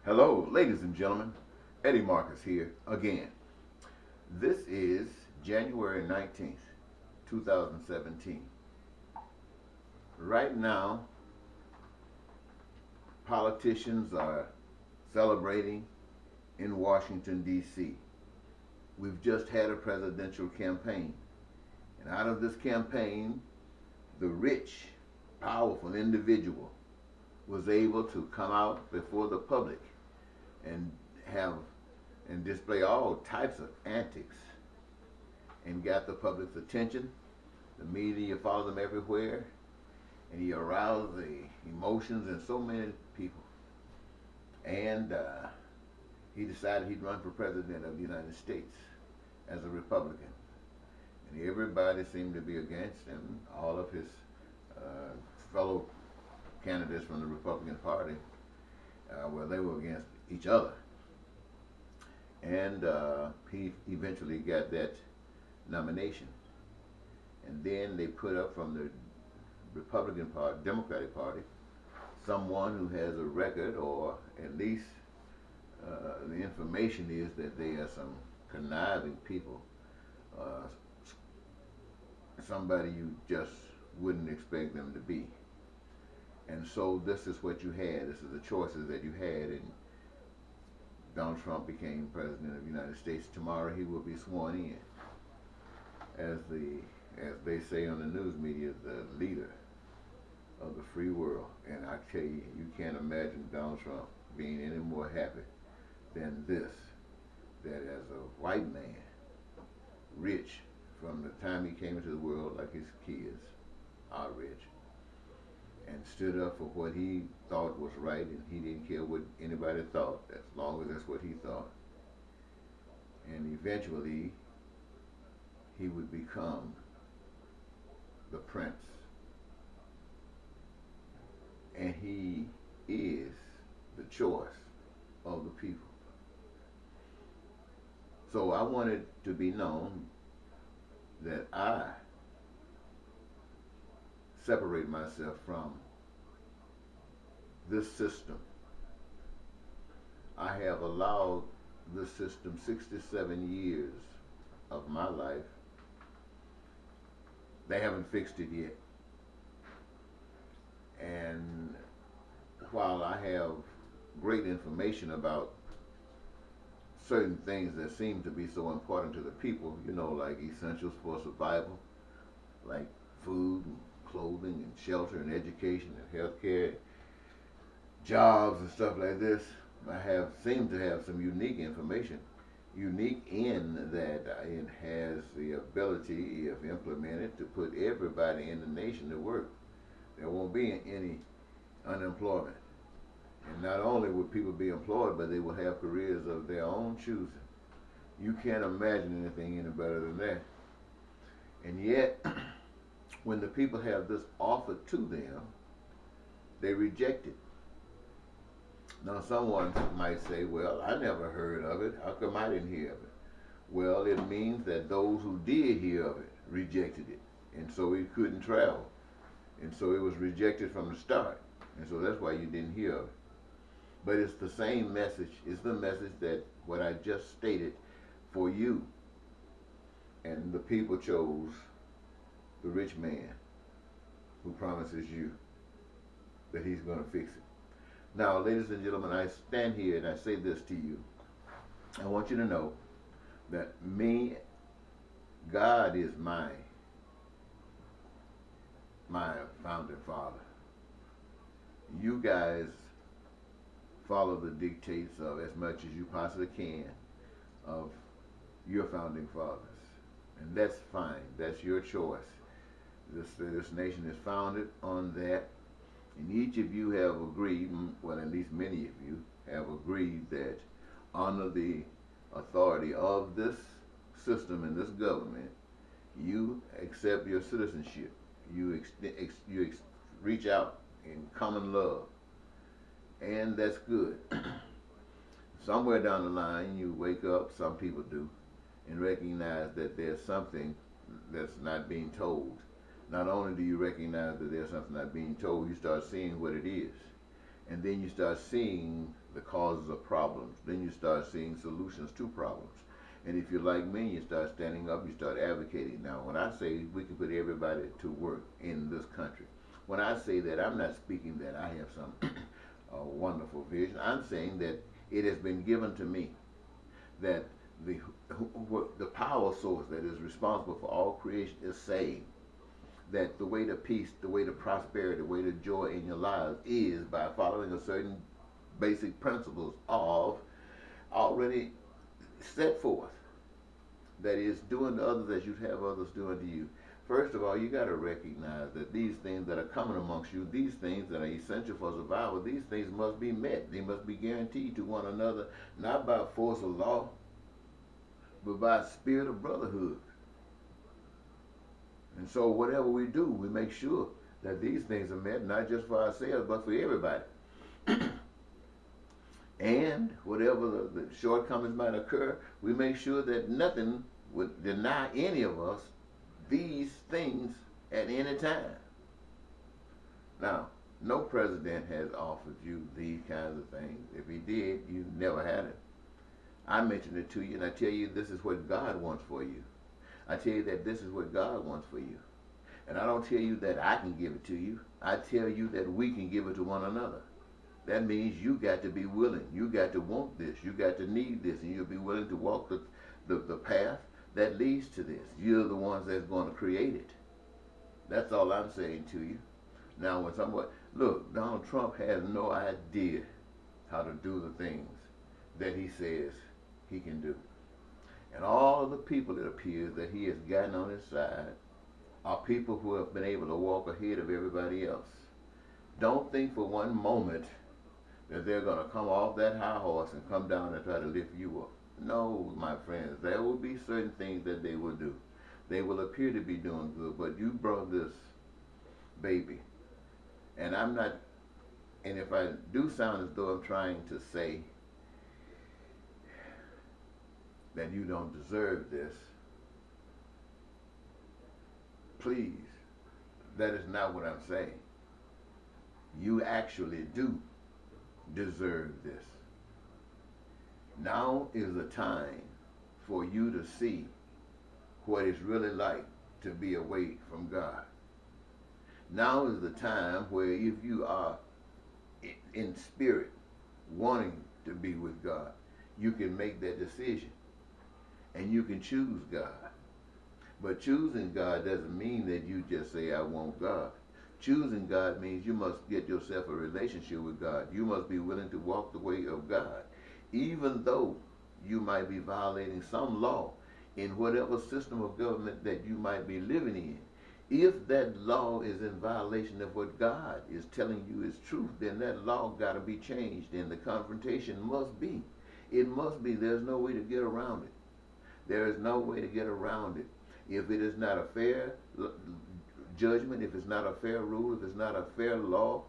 Hello, ladies and gentlemen. Eddie Marcus here again. This is January 19th, 2017. Right now, politicians are celebrating in Washington, D.C. We've just had a presidential campaign. And out of this campaign, the rich, powerful individual was able to come out before the public and have and display all types of antics and got the public's attention. The media followed them everywhere, and he aroused the emotions in so many people. And he decided he'd run for president of the United States as a Republican. And everybody seemed to be against him. All of his uh, fellow candidates from the Republican Party, well, they were against each other. And he eventually got that nomination. And then they put up from the Republican Party, Democratic Party, someone who has a record, or at least the information is that they are some conniving people, uh, somebody you just wouldn't expect them to be. And so this is what you had. This is the choices that you had, and Donald Trump became president of the United States. Tomorrow he will be sworn in as they say on the news media, the leader of the free world. And I tell you, you can't imagine Donald Trump being any more happy than this, that as a white man, rich from the time he came into the world, like his kids are rich, and stood up for what he thought was right, and he didn't care what anybody thought, as long as that's what he thought. And eventually, he would become the prince. And he is the choice of the people. So I want it to be known that I separate myself from this system. I have allowed this system 67 years of my life. They haven't fixed it yet. And while I have great information about certain things that seem to be so important to the people, like essentials for survival, like food and clothing and shelter and education and health care, jobs and stuff like this, I seem to have some unique information. Unique in that it has the ability, if implemented, to put everybody in the nation to work. There won't be any unemployment. And not only will people be employed, but they will have careers of their own choosing. You can't imagine anything any better than that. And yet, when the people have this offered to them, they reject it. Now, someone might say, well, I never heard of it. How come I didn't hear of it? Well, it means that those who did hear of it rejected it. And so it couldn't travel. And so it was rejected from the start. And so that's why you didn't hear of it. But it's the same message. It's the message that what I just stated for you. And the people chose the rich man who promises you that he's going to fix it. Now, ladies and gentlemen, I stand here and I say this to you. I want you to know that God is my founding father. You guys follow the dictates of, as much as you possibly can, of your founding fathers. And that's fine. That's your choice. This nation is founded on that. And each of you have agreed, well, at least many of you have agreed, that under the authority of this system and this government, you accept your citizenship. You reach out in common love. And that's good. Somewhere down the line, you wake up, some people do, and recognize that there's something that's not being told. Not only do you recognize that there's something not being told, you start seeing what it is. And then you start seeing the causes of problems. Then you start seeing solutions to problems. And if you're like me, you start standing up, you start advocating. Now, when I say we can put everybody to work in this country, when I say that, I'm not speaking that I have some wonderful vision. I'm saying that it has been given to me that the power source that is responsible for all creation is saying that the way to peace, the way to prosperity, the way to joy in your lives is by following a certain basic principles of already set forth. That is, doing to others as you'd have others doing to you. First of all, you got to recognize that these things that are coming amongst you, these things that are essential for survival, these things must be met. They must be guaranteed to one another, not by force of law, but by spirit of brotherhood. And so whatever we do, we make sure that these things are met, not just for ourselves, but for everybody. And whatever the shortcomings might occur, we make sure that nothing would deny any of us these things at any time. Now, no president has offered you these kinds of things. If he did, you never had it. I mentioned it to you, and I tell you this is what God wants for you. I tell you that this is what God wants for you. And I don't tell you that I can give it to you. I tell you that we can give it to one another. That means you got to be willing. You got to want this. You got to need this. And you'll be willing to walk the path that leads to this. You're the ones that's going to create it. That's all I'm saying to you. Now, when someone, look, Donald Trump has no idea how to do the things that he says he can do. And all of the people, it appears, that he has gotten on his side are people who have been able to walk ahead of everybody else. Don't think for one moment that they're going to come off that high horse and come down and try to lift you up. No, my friends, there will be certain things that they will do. They will appear to be doing good, but you brought this baby. And I'm not, and if I do sound as though I'm trying to say that you don't deserve this, please, that is not what I'm saying. You actually do deserve this. Now is the time for you to see what it's really like to be away from God. Now is the time where if you are in spirit wanting to be with God, you can make that decision and you can choose God. But choosing God doesn't mean that you just say, I want God. Choosing God means you must get yourself a relationship with God. You must be willing to walk the way of God, even though you might be violating some law in whatever system of government that you might be living in. If that law is in violation of what God is telling you is truth, then that law got to be changed, and the confrontation must be. It must be. There's no way to get around it. There is no way to get around it. If it is not a fair judgment, if it's not a fair rule, if it's not a fair law,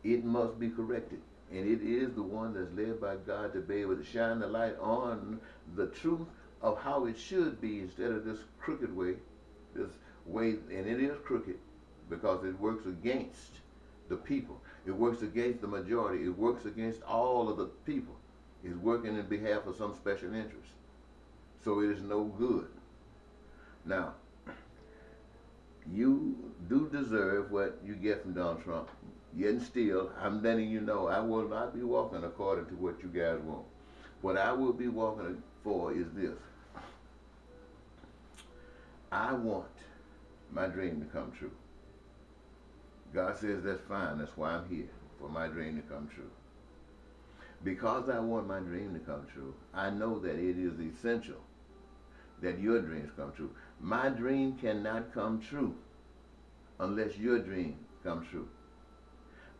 it must be corrected. And it is the one that's led by God to be able to shine the light on the truth of how it should be instead of this crooked way, this way, and it is crooked because it works against the people. It works against the majority. It works against all of the people. It's working in behalf of some special interest. So it is no good. Now, you do deserve what you get from Donald Trump. Yet still, I'm letting you know I will not be walking according to what you guys want. What I will be walking for is this. I want my dream to come true. God says that's fine. That's why I'm here, for my dream to come true. Because I want my dream to come true, I know that it is essential that your dreams come true. My dream cannot come true unless your dream comes true.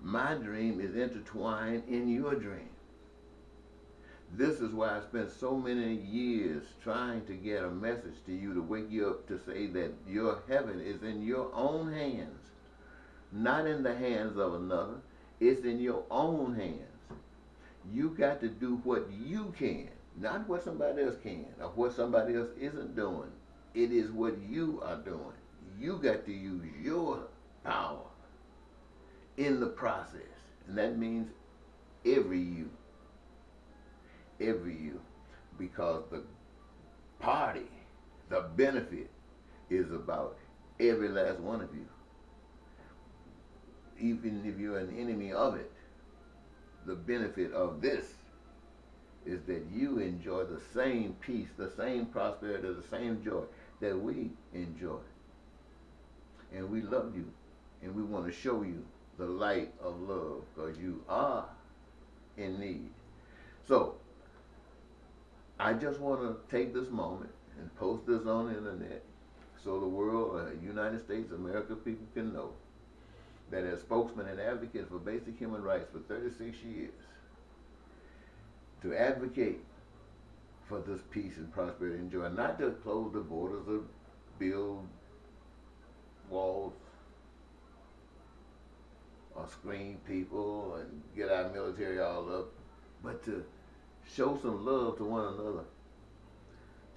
My dream is intertwined in your dream. This is why I spent so many years trying to get a message to you to wake you up to say that your heaven is in your own hands, not in the hands of another. It's in your own hands. You got to do what you can, not what somebody else can or what somebody else isn't doing. It is what you are doing. You got to use your power in the process. And that means every you, because the party, the benefit is about every last one of you. Even if you're an enemy of it, the benefit of this is that you enjoy the same peace, the same prosperity, the same joy that we enjoy. And we love you, and we want to show you the light of love, because you are in need. So, I just want to take this moment and post this on the internet so the world, United States, America people can know that as spokesman and advocate for basic human rights for 36 years, to advocate for this peace and prosperity and joy, not to close the borders or build walls or screen people and get our military all up, but to show some love to one another,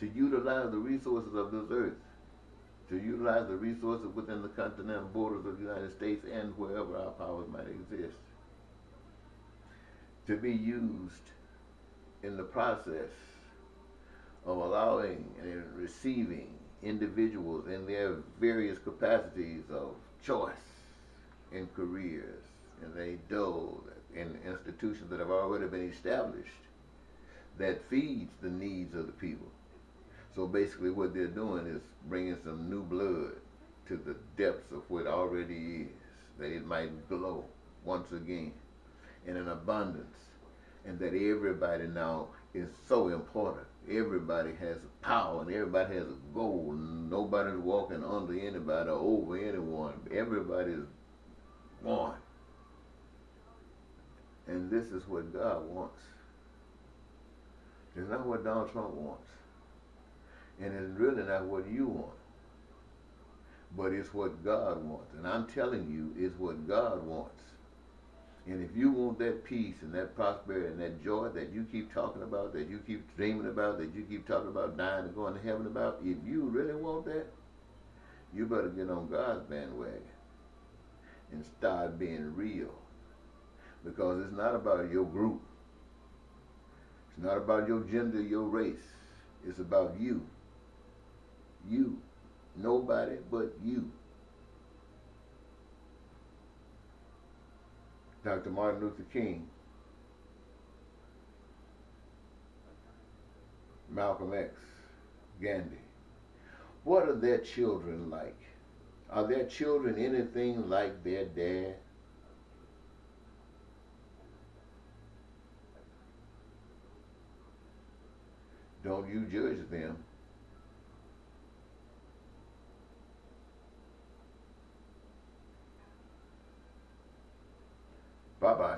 to utilize the resources of this earth, to utilize the resources within the continental borders of the United States and wherever our powers might exist, to be used in the process of allowing and receiving individuals in their various capacities of choice in careers, and they do in institutions that have already been established that feeds the needs of the people. So basically what they're doing is bringing some new blood to the depths of what already is, that it might glow once again in an abundance, and that everybody now is so important. Everybody has a power and everybody has a goal. Nobody's walking under anybody or over anyone. Everybody's one. And this is what God wants. It's not what Donald Trump wants. And it's really not what you want. But it's what God wants. And I'm telling you, it's what God wants. And if you want that peace and that prosperity and that joy that you keep talking about, that you keep dreaming about, that you keep talking about dying and going to heaven about, if you really want that, you better get on God's bandwagon and start being real. Because it's not about your group. It's not about your gender, your race. It's about you. You. Nobody but you. Dr. Martin Luther King, Malcolm X, Gandhi. What are their children like? Are their children anything like their dad? Don't you judge them. Bye-bye.